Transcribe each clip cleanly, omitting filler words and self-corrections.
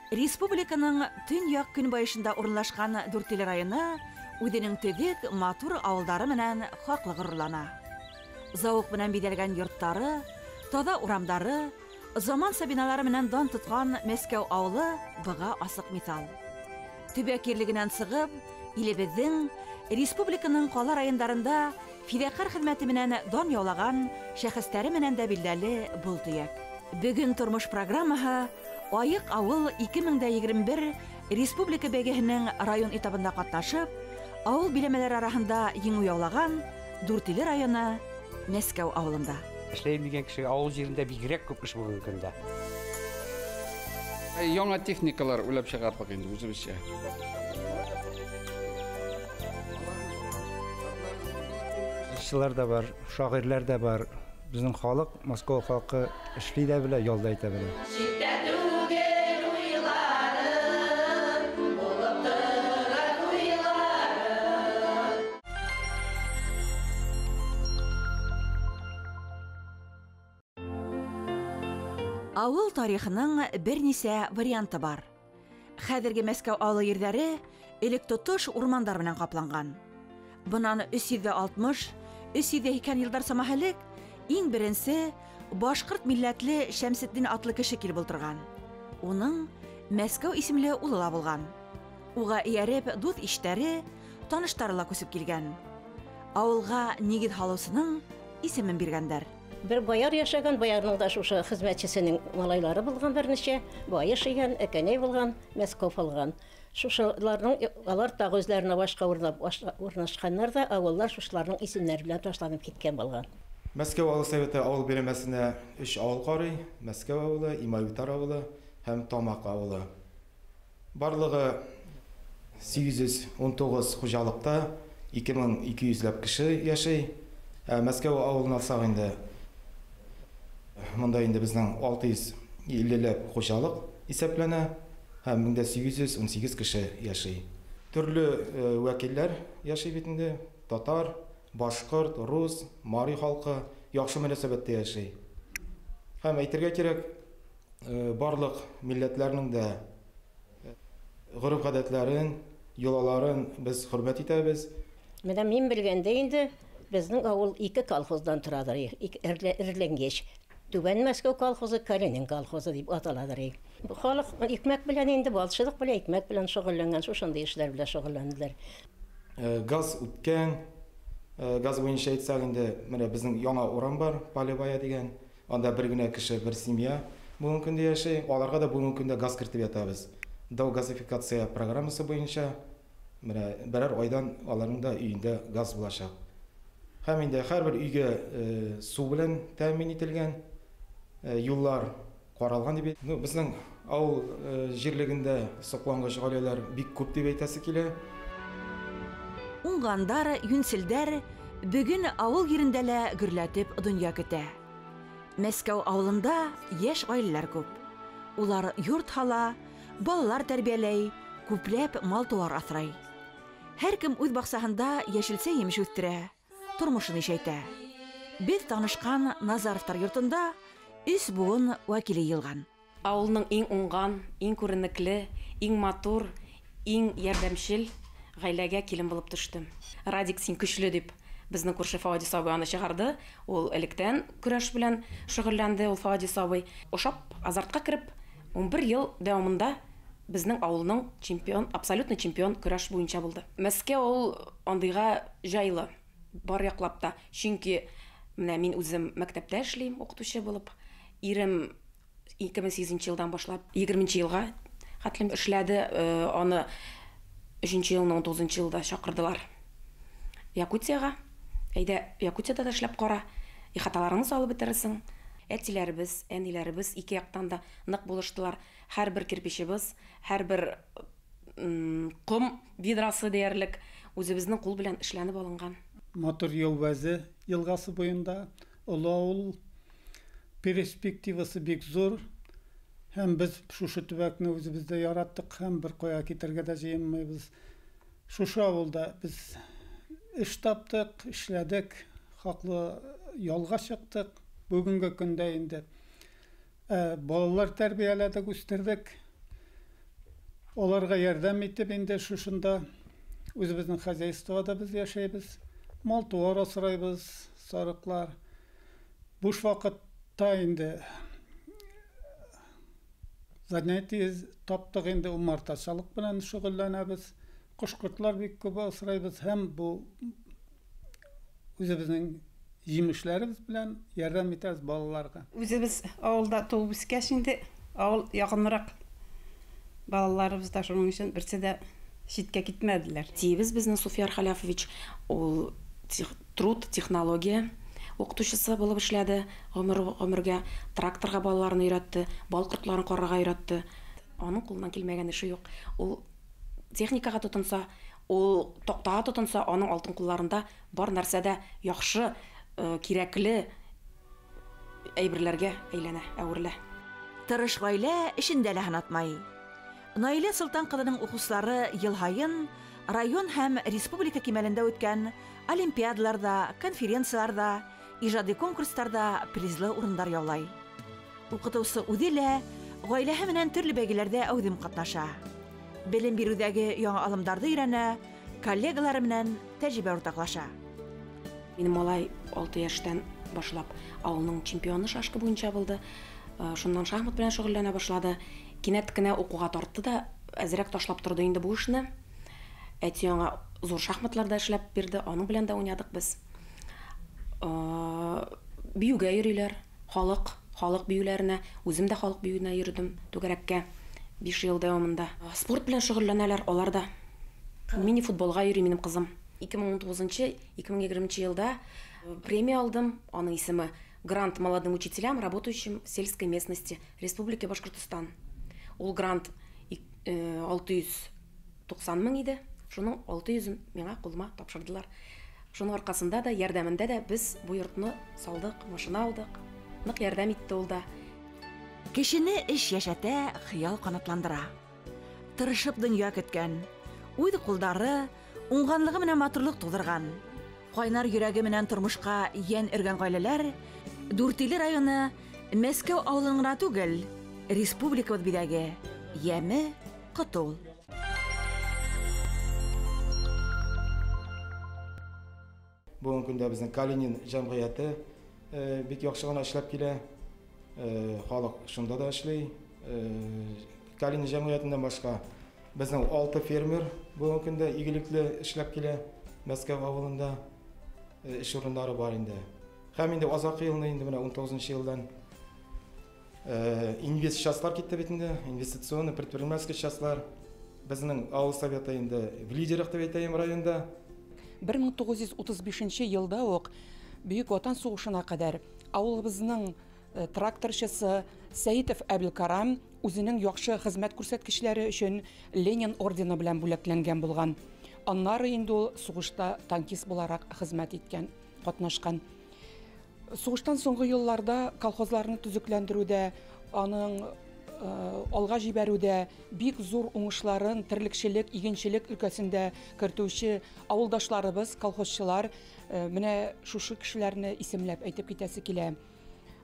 Республиканың төньяк көнбайышында урынлашкан Дүртөйле районы үзенең төзек, матур авылдары менән хаклы горурлана. Зауык белән биделгән йорттары, таза урамдары, заманча биналары менән дан тоткан Мәскәү авылы быга асык мисал. Төбәкирлегеннән сыгып, илебезнең, республиканың кала районнарында фидакар хезмәте менән дан яулаган шәхестәре менән дә билдәле бул төяк. Бүген тормыш программаһы Айык авыл 2021 республика бәйгеһенең район этабында катнашып, авыл биләмәләре арасында еңү яулаган Дүртөйле районы Мәскәү авылында. Эшләйм дигән кеше авыл җирендә бигрәк күп эш бүгенге көндә. Яңа техникалар уйлап чыгардык инде үзебезчә. Эшчеләр дә бар, шагыйрьләр дә бар. Безнең халык, Москва халкы эшли дә белә, ялда әйтә белә. Авыл тарихының бернисә варианты бар. Хәзерге Мәскәү авылы ерләре элек тотыш урмандар белән капланган. Бунан 360-380 еллар самаһы элек иң беренче башкорт милләтле Шәмсетдин атлы кеше килеп утырган. Уның Мәскәү исемле улы ла булган. Уга ияреп дус иштәре, таныштары ла күсеп килгән. Авылга нигез халысының исемен биргәннәр. Bir bayar yaşagan, bayarның да шушы хезмәтчесенең малайлары булган берничә, бай яшәгән, әкәнәй булган, Мәскәү булган. Шушыларның алар тагы үзләренә башка урнашканнар да, авыллар шушларның исемнәре белән ташланып киткән булган. Мәскәү авыл советы авыл биләмәсенә 3 авыл карый, Мәскәү авылы, Имайутар авылы һәм Тамак авылы. Барлыгы 819 хуҗалыкта 2200 ләп кеше яши. Мәскәү авылын алсак инде монда инде безнең 650 ләп хуҗалык исәпләнә һәм 1818 кеше яши. Төрле вәкилләр яши бит инде. Татар, башкорт, рус, мари халкы яхшы мөнәсәбәттә яши. Һәм әйтергә кирәк, барлык милләтләрнең дә гореф-гадәтләрен, йолаларын без хөрмәт итәбез. Менә мин белгәндә инде безнең авыл 2 колхоздан торадыр, Ирләнгәч. Түбән Мәскәү колхозы, Калинин колхозы дип аталадыр. Халык икмәк белән инде, балчылык белән, икмәк белән шөгыльләнгән, шушындый эшләр белән шөгыльләнделәр. Газ үткән, газ буенча әйтсәк инде, менә безнең яңа урам бар, Полевая дигән. Анда бер генә кеше, бер семья бүгенге көндә яши. Аларга да бүгенге көндә газ кертеп ятабыз. Газификация программасы буенча менә берәр айдан аларның да өендә газ булачак. Һәм инде һәрбер өйгә су белән тәэмин ителгән, юллар каралган дип. Безнең авыл җирлегендә соклангыч гаиләләр бик күп дип әйтәсе килә. Уңгандар, юнселдәр бүген авыл yerində лә гөрләтеп дөнья көтә. Мәскәү авылында яшь гаиләләр күп. Улар йорт һала, балалар тәрбияләй, күпләп мал-туар асрай. Һәркем үз баксаһында яшелсә емеш үстерә, тормышын ишәйтә. Без танышкан Назаровтар йортында 3 буын вәкиле йылган. Авылның иң уңган, иң күренекле, иң матур, иң ярдәмчел гаиләгә килен булып төштем. Радик, син көчле дип безнең күрше Фади сабый аны чыгарды. Ул электән көрәш белән шөгыльләнде. Ул Фади сабый ошап азартка кирип 11 ел дәвамында безнең авылның чемпион, абсолютно чемпион көрәш буенча булды. Мәскәү ул андыйга җайлы бар яклап та. Чөнки менә мин үзем мәктәптә эшлим, укытучы булып. Ирем 2008 елдан башлап 20 елга хәтлем эшләде. Аны 3 елның 19 елда чакырдылар Якутияга. Әйдә, Якутиядә дә эшләп кара. Ихаталарыңны салып бетерсең. Әтиләребез, әниләребез ике яктан да нык булыштылар. Һәрбер кирпичебез, һәрбер ком видрасы диярлек үзебезнең кул белән эшләнеп алынган. Матур Елбазы елгасы буенда олы авыл перспективасы бик зур. Һәм без шушы төбәкне үзебездә яраттык, һәм бер кая китәргә дә җыенмыйбыз. Шушы авылда без эш таптык, эшләдек, хаклы ялга чыктык. Бүгенге көндә инде балалар тәрбияләдек, үстердек. Оларға ярдәм итеп инде шушында үзебезнең хозяйствода без яшәйбез. Мал-туар асрайбыз, сарыклар. Буш вакытта инде занятие таптык инде умартачылык белән шөгыльләнәбез. Кош-кортлар бик күп асрайбыз һәм бу үзебезнең җимешләребез белән ярдәм итәбез балаларга. Үзебез авылда туып үскәч инде авыл якынрак балаларыбыз да шуның өчен берсе дә читкә китмәделәр. Тибез безнең Суфияр Халяфович ул труд, технология укытучысы булып эшләде. Гомергә тракторга балаларны өйрәтте, бал кортларын карарга өйрәтте. Аның кулыннан килмәгән эше юк. Ул техникага тотынса, ул токтага тотынса, аның алтын кулларында бар нәрсәдә яхшы, кирәкле әйберләргә әйләнә, әверелә. Тырыш гаилә эшендә лә һынатмай. Наилә Солтан кызының укучылары ел һайын район һәм республика кимәлендә үткән олимпиадаларда, конференцияларда, иҗади конкурсларда призлы урыннар яулай. Укытучы үзе лә гаиләһе менән төрле бәйгеләрдә әүдем катнаша. Белем бирүдәге яңа алымдарды өйрәнә, коллегалары менән тәҗрибә уртаклаша. Минем малай 6 яшьтән башлап авылның чемпионы шашкы буенча булды. Шуннан шахмат белән шөгыльләнә башлады. Кинәт кенә укуга тартты да, әзрәк ташлап торды инде бу эшне. Әти аңа зур шахматларда эшләп бирде, аның белән дә уйнадык без. Биюгә йөриләр, халык биюләренә, үзем дә халык биюенә йөрдем түгәрәккә 5 ел дәвамында. Спорт белән шөгыльләнәләр алар да. Мини футболга йөри минем кызым. 2019-2020 елда премия алдым, аның исеме Грант молодым учителям, работающим в сельской местности Республики Башкортостан. Ул грант 690 мең иде. Шуның 600-ын миңа кулыма тапшырдылар. Шуның аркасында да, ярдәмендә дә без бу йортны салдык, машина алдык. Нык ярдәм итте ул да. Кешене эш яшәтә, хыял канатландыра. Тырышып дөнья көткән, уйды кулдары, уңганлыгы менән матурлык тудырган. Кайнар йөрәге менән тормышка ян өргән гаиләләр Дүртөйле районы Мәскәү авылының гына түгел, республикабыз бидәге яме Кытул. Бүгенге көндә безнең Калинин җәмгыяте бик яхшы гына эшләп килә. Халык шунда да эшли. Калинин җәмгыятеннән башка безнең 6 фермер бүгенге көндә игелекле эшләп килә. Мәскәү авылында эш урыннары бар инде. Һәм инде азакы елны инде менә 19 елдан инвестициялар китте бит инде, инвестиционный предпринимательский частьлар. Безнең авыл советы инде в лидерах дип әйтәм районда. 1935 елда ук Бөек Ватан сугышына кадәр авылыбызның тракторчысы Сәитов Әбелкарам үзенең яхшы хезмәт күрсәткечләре өчен Ленин ордены белән бүләкләнгән булган. Аннары инде ул сугышта танкист буларак хезмәт иткән, катнашкан. Сугыштан соңгы елларда колхозларны төзекләндерүдә, аның алга җибәрүдә бик зур уңышларын терлекчелек, игенчелек өлкәсендә кертүче авылдашларыбыз, колхозчылар менә шушы кешеләрне исемләп әйтеп китәсе килә.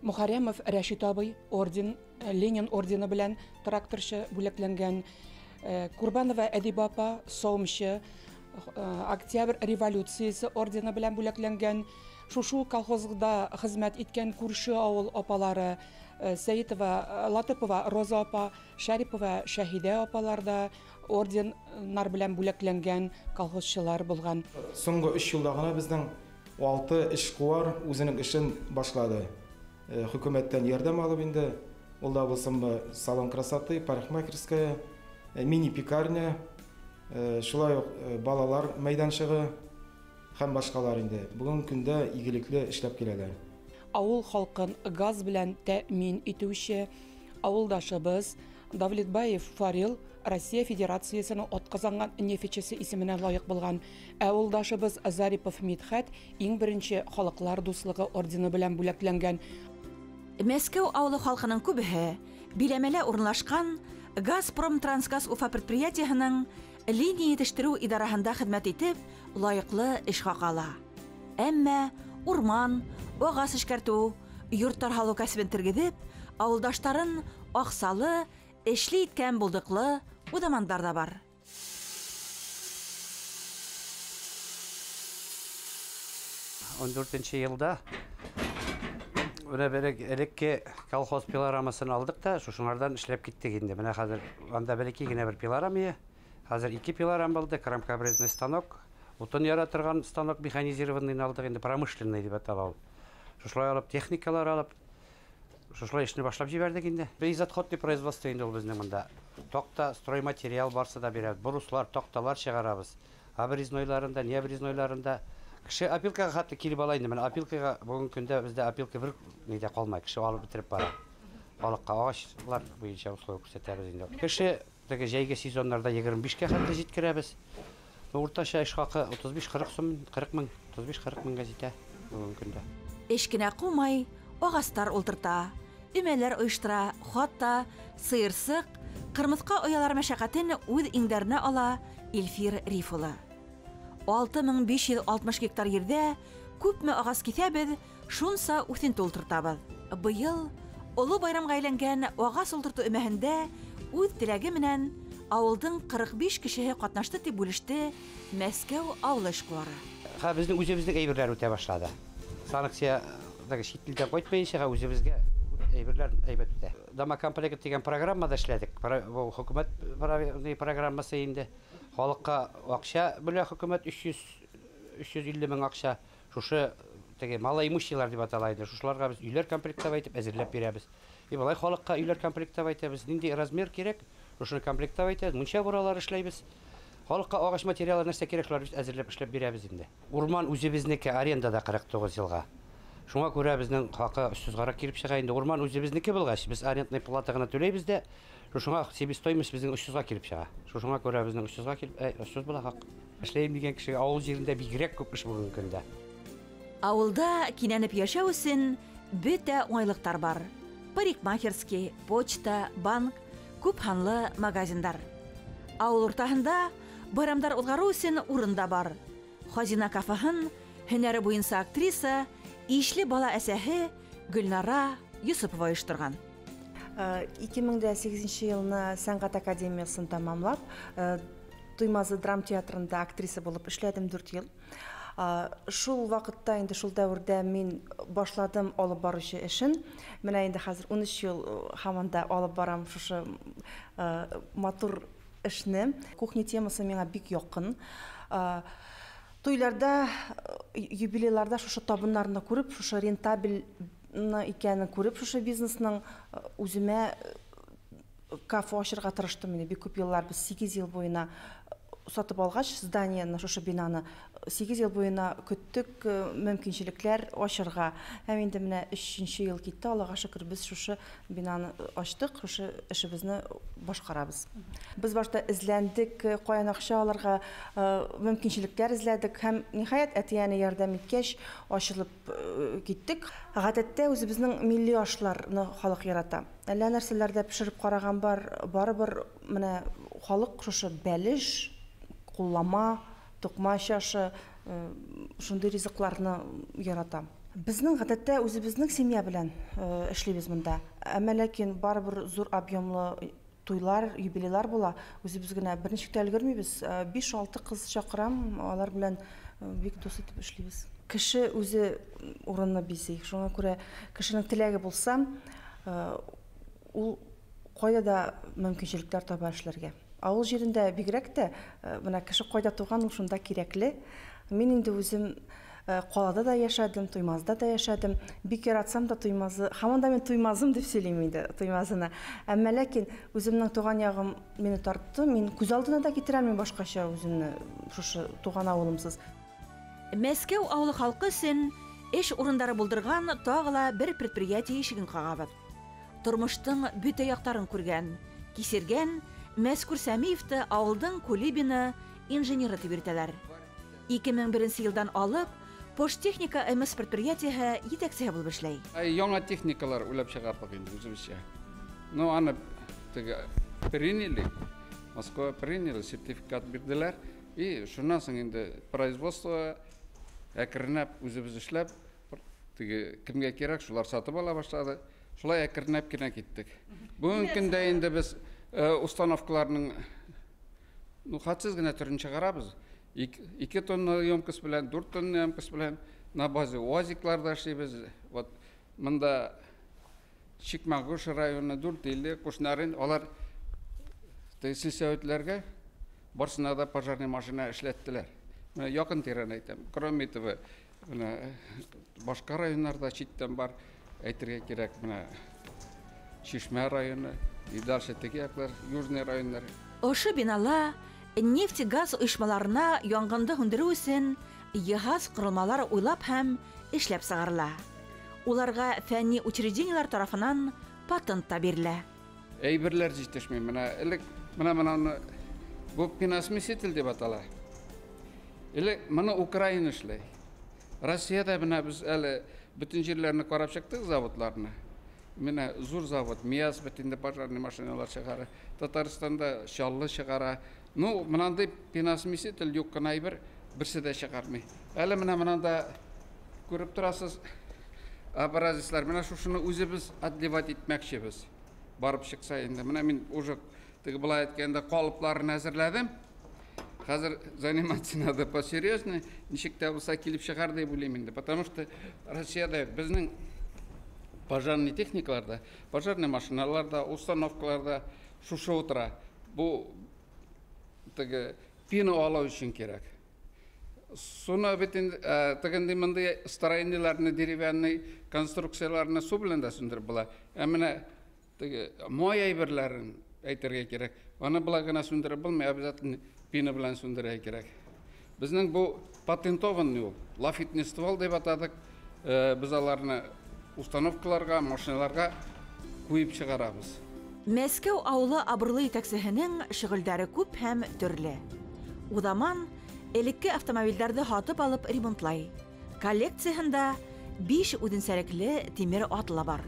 Мөхәррәмов Рәшит абый орден, Ленин ордены белән тракторчы бүләкләнгән. Курбанова Әдиб апа саумчы, Октябрь революциясе ордены белән бүләкләнгән. Шушы колхозда хезмәт иткән күрше авыл апалары Сәйтова, Латыпова Роза апа, Шәрипова Шәһидә апаларда орденнар белән бүләкләнгән колхозчылар булган. Соңгы 3 елда гына безнең 6 эшкуар үзенең эшен башлады. Хөкүмәттән ярдәм алып инде. Ул да булсын салон красоты, парикмахерская, мини пекарня, шулай ук балалар мәйданчыгы һәм башкалар инде. Бүген көндә игелекле эшләп киләләр. Авыл халкын газ белән тәэмин итүче авылдашыбыз Давлетбаев Фарил Россия Федерациясының атказанган нефтчесе исеменә лаек булган. Авылдашыбыз Зарипов Мидхәт иң беренче халыклар дуслыгы ордены белән бүләкләнгән. Мәскәү авылы халкының күбеһе биләмәлә урынлашкан Газпром Трансгаз Уфа предприятиеһының линия итештерү идараһында хезмәт итеп, лаеклы эш хакы ала. Әмма урман, агас эшкәртү, йорттар халу кәсебен тергезеп, авылдаштарын аксалы, эшли иткән булдыклы удамандар да бар. Елда Менә берек элекке колхоз пилорамасын алдык та, шушыңардан эшләп киттек инде. Менә хәзер анда бәлки генә бер пилорамия. Хәзер 2 пилорам булды, крамкообразный станок. Утын яратырган станок механизированный алдык инде, промышленный дип атала. Шушылай алып техникалар алып, шушылай эшне башлап җибәрдек инде. Без отходный производство инде ул безнең монда. Токта, стройматериал барса да бирәбез. Бруслар, токталар чыгарабыз. Обрезнойларында, не обрезнойларында кеше опилкага хатты килеп ала инде. Менә опилкага бүген көндә бездә опилка бер нидә калмай. Кеше алып бетереп бара. Халыкка агачлар буенча условия күрсәтәбез инде. Кеше теге җәйге сезоннарда 25-кә хәтле җиткерәбез. Уртача эш хакы 35-40 сум, 40 мең, 35-40 меңгә җитә бүген көндә. Эшкенә кумай, агастар ултырта, өмәләр оештыра, хатта сыерсык, кырмыска оялар мәшәкатен үз иңдәренә ала Илфир Рифулы. 6560 гектар ердә күпме агас кисәбез, шунса үсен тултыртабыз. Быел Олы байрамга әйләнгән агас ултырту өмәһендә үз теләге менән авылдың 45 кешеһе катнашты дип бүлеште Мәскәү авыл эшкуары. Безнең үзебезнең әйберләр үтә башлады. Санкциядагы чит илдән кайтмаенча үзебезгә әйберләр әйбәт үтә. Дама комплект дигән программада эшләдек. Бу хөкүмәт программасы инде. Халыкка акча бүлә хөкүмәт 350 мең акча. Шушы теге малоимущийлар дип аталайды. Шушыларга без үйләр комплектовать итеп әзерләп бирәбез. Болай халыкка үйләр комплектовать итәбез. Нинди размер кирәк? Шуны комплектовать итәбез. Мунча буралар эшләйбез. Халыкка агач материаллар нәрсә кирәк, шулар әзерләп эшләп бирәбез инде. Урман үзебезнеке, арендада 49 елга. Шуңа күрә безнең хакы 300 гарак килеп чыга инде. Урман үзебезнеке булгач, без арендный плата гына түләйбез дә. Шуңа себестоимость безнең 300 га килеп чыга. Шуңа күрә безнең 300 га килеп, 300 була хак. Эшләйм дигән кеше авыл җирендә бигрәк күп эш булган көндә. Авылда кинәнеп яшәү өчен бөтә уңайлыктар бар. Парикмахерский, почта, банк, күп ханлы магазиндар. Авыл уртаһында байрамдар узгару өчен урында бар. Хазина кафеһын һөнәре буенча актриса, ишле бала әсәһе Гөлнара Юсупова оештырган. 2008 елны сәнгать академиясын тамамлап, Туймазы драм театрында актриса булып эшләдем 4 ел. Шул вакытта инде шул дәврдә мин башладым алып баручы эшен. Менә инде хәзер 13 ел һаманда алып барам шушы матур эшне. Кухня темасы миңа бик якын. Туйларда, юбилейларда шушы табыннарны күреп, шушы рентабель икәнен күреп, шушы бизнесның үземә кафе ачырга тырыштым. Менә бик күп еллар без 8 ел буена сатып алгач, зданияны, шушы бинаны 8 ел буена көттек мөмкинчелекләр ачырга. Һәм инде менә 3нче ел китте, Аллага шөкер, без шушы бинаны ачтык, шушы эшебезне башкарабыз. Без башта эзләндек, каян акча алырга мөмкинчелекләр эзләдек һәм ниһаять әтияне ярдәм иткәч ачылып киттек. Гадәттә үзебезнең милли ашларны халык ярата. Әллә нәрсәләрдә пешереп караган бар, барыбер менә халык шушы бәлеш, куллама, тукма чашы, шундый ризыкларны ярата. Безнең гадәттә үзебезнең семья белән эшлибез монда. Әмма ләкин барыбер зур объемлы туйлар, юбилейлар була. Үзебез генә берничә тә өлгермибез. 5-6 кыз чакырам, алар белән бик дус итеп эшлибез. Кеше үзе урынны бизей. Шуңа күрә кешенең теләге булса, ул кайда да мөмкинчелекләр таба эшләргә. Авыл җирендә бигрәк тә менә кеше кайда туган, ул шунда кирәкле. Мин инде үзем Калада да яшәдем, Туймазда да яшәдем. Бик яратсам да Туймазы, һаман да мин Туймазым дип сөйлим инде, Туймазына. Әмма ләкин үземнең туган ягым мине тартты. Мин күз алдына да китерәм мин башкача үземне шушы туган авылымсыз. Мәскәү авылы халкы өчен эш урындары булдырган тагыла бер предприятие ишеген кагабыз. Тормыштың бөтә яктарын күргән, кисергән Мәскүр Сәмиевте авылдың Кулибины инженеры дип йөртәләр. 2001 елдан алып, Поштехника МС предприятиеһе җитәкчесе булып эшләй. Яңа техникалар уйлап чыгардык инде үзебезчә. Ну, аны приняли, Москва приняли, сертификат бирделәр. И шуннан соң инде производство әкренләп үзебез эшләп, кемгә кирәк, шулар сатып ала башлады. Шулай әкренләп кенә киттек. Бүген көндә инде без установкаларның хатсыз гына түрін шығарабыз. 2 тонна емкіс білән, 4 тонна емкіс білән на базе УАЗикларда эшлейбез. Вот мында Чикмагуш районы Дүртеле, Кушнарын, алар сельсоветлерге барсына да пожарный машина эшләттеләр. Менә якын тирән әйтәм. Кроме того, менә башка районнарда читтән бар әйтергә кирәк, менә Чишмә районы, и дальше тегекләр, южный районнар. Ошы бинала нефть-газ оешмаларына янгынды һүндерү өчен җиһаз корылмалары уйлап һәм эшләп сыгарыла. Уларга фәнни учреждениялар тарафынан патент та бирелә. Әйберләр җитешми. Менә бу пенасмеситель дип атала. Менә Украина эшләй. Россиядә менә без әле бөтен җирләрне карап чыктык заводларны. Менә зур завод, МИАЗ бөтенде пожарный машиналар чыгара. Татарстанда Шаллы чыгара. Менәндәй пенасмеситель юк кына әйбер берсе дә чыгармый. Әле менә күреп торасыз. Образецлар, менә шушыны үзебез отливать итмәкчебез. Барып чыкса инде. Менә мин уже былай әйткәндә калыпларын әзерләдем. Хәзер заниматься надо посерьезнее. Ничек тә булса килеп чыгар дип уйлыйм инде. Потому что Россиядә безнең пожарный техникаларда, пожарный машиналарда, установкаларда шушы утыра. Бу пина алу өчен кирәк. Суны битен тегенде мондай строенияларны, деревянный конструкцияларны су белән дә сүндереп була. Менә май әйберләрен әйтергә кирәк. Аны була гына сүндереп булмый, обязательно пина белән сүндерергә кирәк. Безнең бу патентованный ул. Лафитный ствол дип атадык. Без аларны установкаларга, машиналарга куеп чыгарабыз. Мәскәү авылы абырлы итәксеһенең шөгыльләре күп һәм төрле. Удаман элекке автомобильләрне һатып алып ремонтлай. Коллекцияһендә 5 үденсәлекле тимер атлы бар.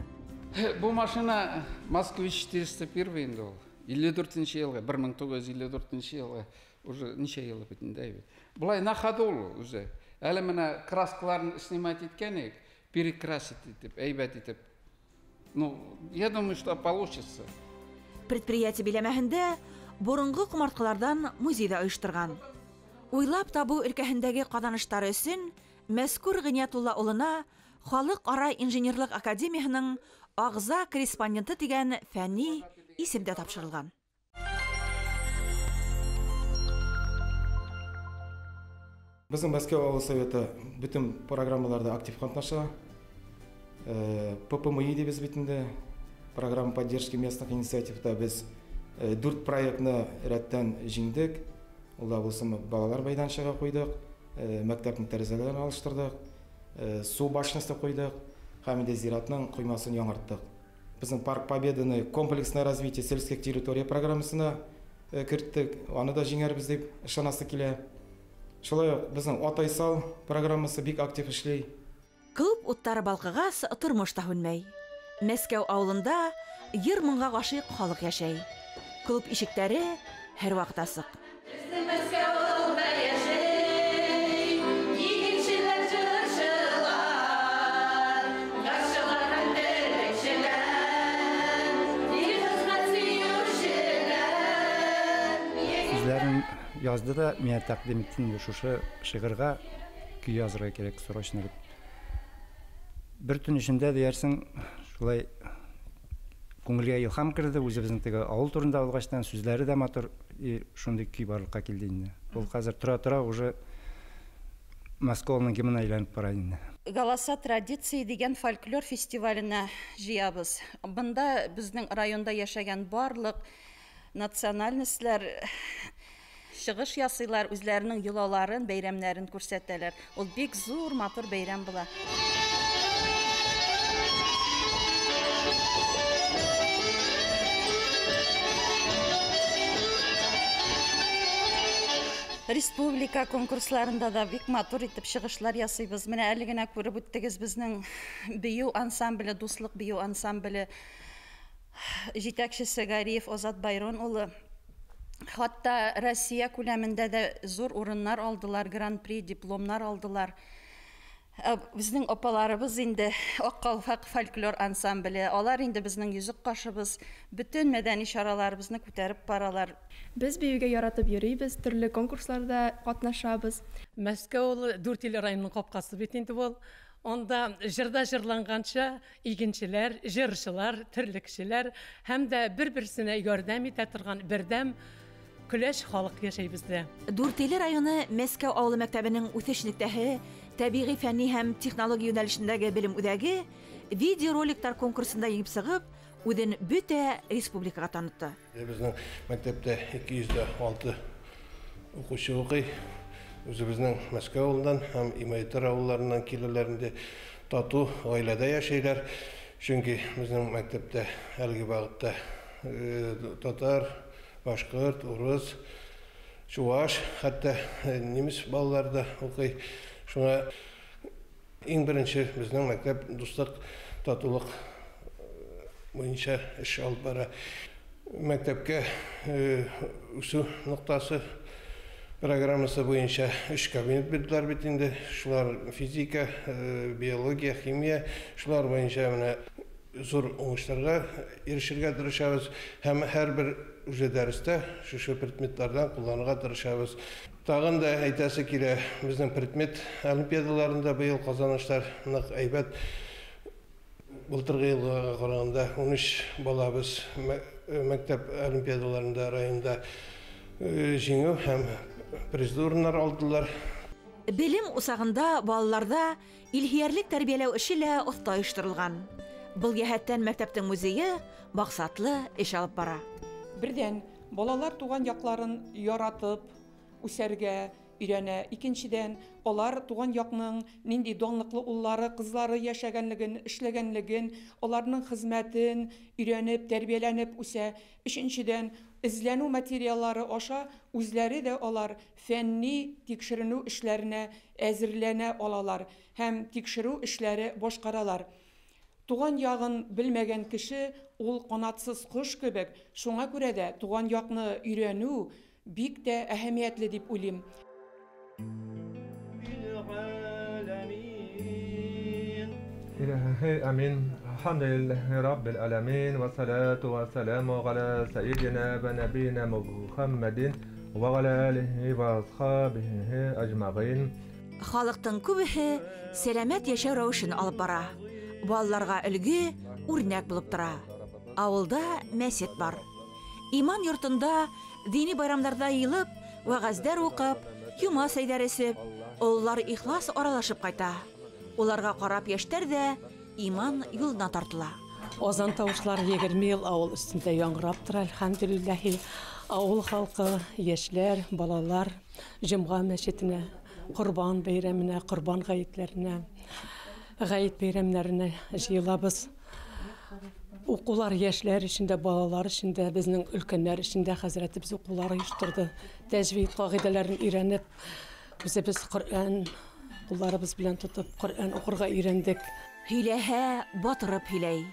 Бу машина Москвич 401 инде ул. 54-нче елга, 1954 елга уже ничә ел битендә. Булай на ходу ул үзе. Әле менә краскаларын снимать иткән, перекрасить итеп, әйбәт итеп. Я думаю, что получится. Предприятие биләмәһендә борынгы кумарткалардан музейда оештырган. Уйлап табу өлкәһендәге казаныштары өчен Мәскүр Гыниятулла улына Халыкара инженерлык академиясының агза корреспонденты дигән фәнни исем дә тапшырылган. Безнең Мәскәү авыл советы бүтән программаларда актив катнаша. ППМИ дибез битендә программа поддержки местных инициативта без 4 проектны рәттән җиңдек. Улда булсын балалар мәйданчыгы куйдык, мәктәпнең тәрәзәләрен алыштырдык, су башнясы куйдык, һәм дә зиратның коймасын яңарттык. Безнең Парк Победаны комплексное развитие сельских территорий программасына керттек. Аны да җиңәрбез дип ышанасы килә. Шулай ук безнең Атайсал программасы бик актив эшли. Күп уттары балкыгас тормыш та һүнмәй. Мәскәү авылында йыр-моңга гашыйк халык яшәй. Клуб ишектәре һәр вакыт асык. Сүзләрен язды да миңа тәкъдим иттем, шушы шигырьгә көй язырга кирәк срочно дип. Бер төн эчендә диярсең, шулай күңелгә илһам керде, үзебезнең теге авыл турында алгачтан сүзләре дә матур, шундый көй барлыкка килде инде. Ул хәзер тора уже Москваның гимнына әйләнеп бара инде. Галаса традиции дигән фольклор фестиваленә җыябыз. Бында безнең районда яшәгән барлык национальностьләр чыгыш ясыйлар, үзләренең йолаларын, бәйрәмнәрен күрсәтәләр. Ул бик зур, матур бәйрәм була. Республика конкурсларында да бик матур итеп чыгышлар ясыйбыз. Менә әле генә күреп үттегез безнең бию ансамбле, дуслык бию ансамбле җитәкчесе Гариев Озат Байрон улы. Хатта Россия күләмендә дә зур урыннар алдылар, гран-при, дипломнар алдылар. Безнең апаларыбыз инде Аккалфак фольклор ансамбле, алар инде безнең йөзек кашыбыз, бөтен мәдәни чараларыбызны күтәреп баралар. Без биюгә яратып йөрибез, төрле конкурсларда катнашабыз. Мәскәү Дүртил районының капкасы бит инде ул. Онда җырда җырланганча игенчеләр, җырчылар, төрле кешеләр һәм дә бер-берсенә ярдәм итә торган бердәм көләш халык яшәй бездә. Дүртил районы Мәскәү авылы мәктәбенең үсеш нөктәһе, табигый фәнни һәм технология юнәлешендәге белем үҙәге видеороликтар конкурсында еңеп сыгып, үҙен бөтә республикага танытты. Безнең мәктәптә 206 укучы укый. Үзебезнең Мәскәү авылыннан һәм Имайтыр авылларыннан килүләрендә тату гаиләдә яшәйләр. Чөнки безнең мәктәптә әлеге вакытта татар, башкорт, урыс, чуваш, хәтта немец балалары да укый. Шуңа иң беренче безнең мәктәп дуслык, татулык буенча эш алып бара. Мәктәпкә үсү ноктасы программасы буенча 3 кабинет бирделәр бит инде. Шулар физика, биология, химия, шулар буенча менә зур уңышларга ирешергә тырышабыз һәм һәрбер үзе дәрестә шушы предметлардан кулланырга тырышабыз. Тагын да әйтәсе килә, безнең предмет олимпиадаларында быел казанышлар нык әйбәт. Былтыргы елга караганда 13 балабыз мәктәп олимпиадаларында районда җиңү һәм призлы урыннар алдылар. Белем усагында балаларда илһиярлек тәрбияләү эше лә оста оештырылган. Был яһәттән мәктәптең музее максатлы эш алып бара. Бердән, балалар туган якларын яратып, үсәргә өйрәнә. Икенчедән, алар туган якның нинди данлыклы уллары, кызлары яшәгәнлеген, эшләгәнлеген, аларның хезмәтен өйрәнеп, тәрбияләнеп үсә. Өченчедән, izlәнү материаллары аша үзләре дә алар фәнни тикшеренү эшләренә әзерләнә алалар һәм тикшерү эшләре башкаралар. Туган ягын белмәгән кеше ул канатсыз кош кебек, шуңа күрә дә туган якны өйрәнү бик тә әһәмиятле дип уйлыйм. آمين الحمد لله رب العالمين والصلاة والسلام على سيدنا ونبينا محمد وعلى آله وأصحابه أجمعين. Халыктың күбеһе сәламәт яшәү рәвешен алып бара. Балаларга үлге, үрнәк булып тора. Авылда мәсет бар. Иман йортында дини байрамнарда йылып, вәгазьләр укып, юма сәйдәресеп, уллар ихлас аралашып кайта. Уларга карап яшьтәр дә иман юлына тартыла. Озан тавышлар 20 ел авыл өстендә яңгырап тора, әлхәмдүлилләһи. Авыл халкы, яшьләр, балалар җомга мәчетенә, Курбан бәйрәменә, Курбан гаетләренә, гает бәйрәмнәренә җыелабыз. Укулар яшьләр өчендә, балалар өчендә, безнең өлкәннәр өчендә хәзрәтебез укулар оештырды. Тәҗвид кагыйдәләрен өйрәнеп, без Коръән кулларыбыз белән тотып, Коръән укырга өйрәндек. Һөйләһә, батырып һөйләй.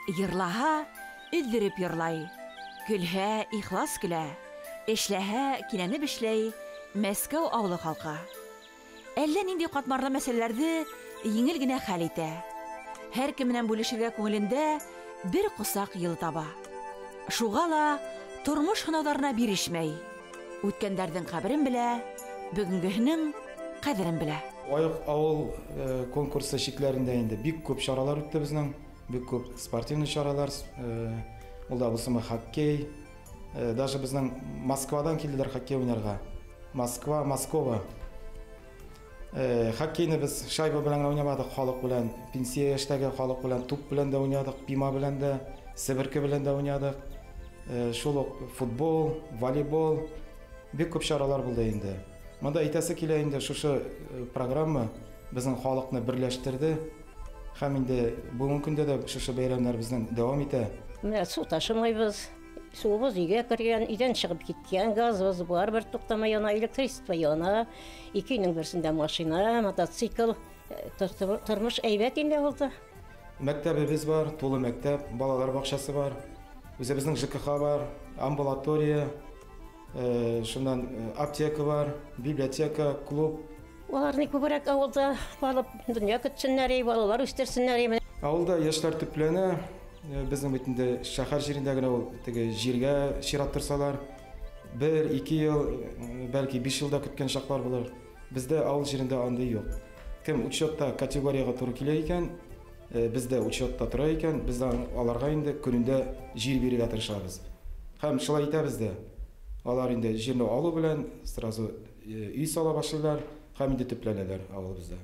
Йырлаһа, өҙҙөрөп йырлай. Көлһә, ихлас көлә. Эшләһә, кинәнеп эшләй. Мәскәү авылы халкы. Әллә нинди катмарлы мәсьәләләрне еңел генә хәл итә. Һәр кем менән бүлешергә күңелендә бер кусак йыл таба. Шуга ла тормыш һынауҙарына бирешмәй. Үткәндәрҙең каберен белә, бүгенгеһенең кадерен белә. Аяк авыл конкурсы шикләрендә инде бик күп чаралар үтте безнең, бик күп спортивный чаралар, ул да булсымы хоккей, даже безнең Москвадан килделәр хоккей уйнарга. Москва. Хоккейны без шайба белән уйнамадык, халык белән, пенсия яшьтәге халык белән, туп белән дә уйнадык, пима белән дә, себерке белән дә уйнадык. Шул ук футбол, волейбол, бик күп чаралар булды инде. Монда әйтәсе килә инде шушы программа безнең халыкны берләштерде. Һәм инде бүгенге көндә дә шушы бәйрәмнәр безнең дәвам итә. Менә су ташымайбыз. Суыбыз өйгә кергән, өйдән чыгып киткән, газыбыз бар, бер туктамай яна, электричество яна. Икенең берсендә машина, мотоцикл, тормыш әйбәт инде булды. Мәктәбебез бар, тулы мәктәп, балалар бакчасы бар. Үзебезнең ЖКХ бар, амбулатория, шундан аптека бар, библиотека, клуб. Аларны күбрәк авылда балып, дөнья көтсеннәр, балалар үстерсеннәр. Авылда яшьләр төпләнә. Безнең бит инде шәһәр җирендә генә ул теге җиргә чират торсалар, 1-2 ел, бәлки 5 елда көткән чаклар булыр. Бездә авыл җирендә андый юк. Кем учетта категорияга туры килә икән, бездә учетта тора икән, без аларга инде көнендә җир бирергә тырышабыз. Һәм шулай итәбез дә. Алар инде җирне алу белән сразу үй сала башлыйлар, һәм инде төпләнәләр авылыбызда.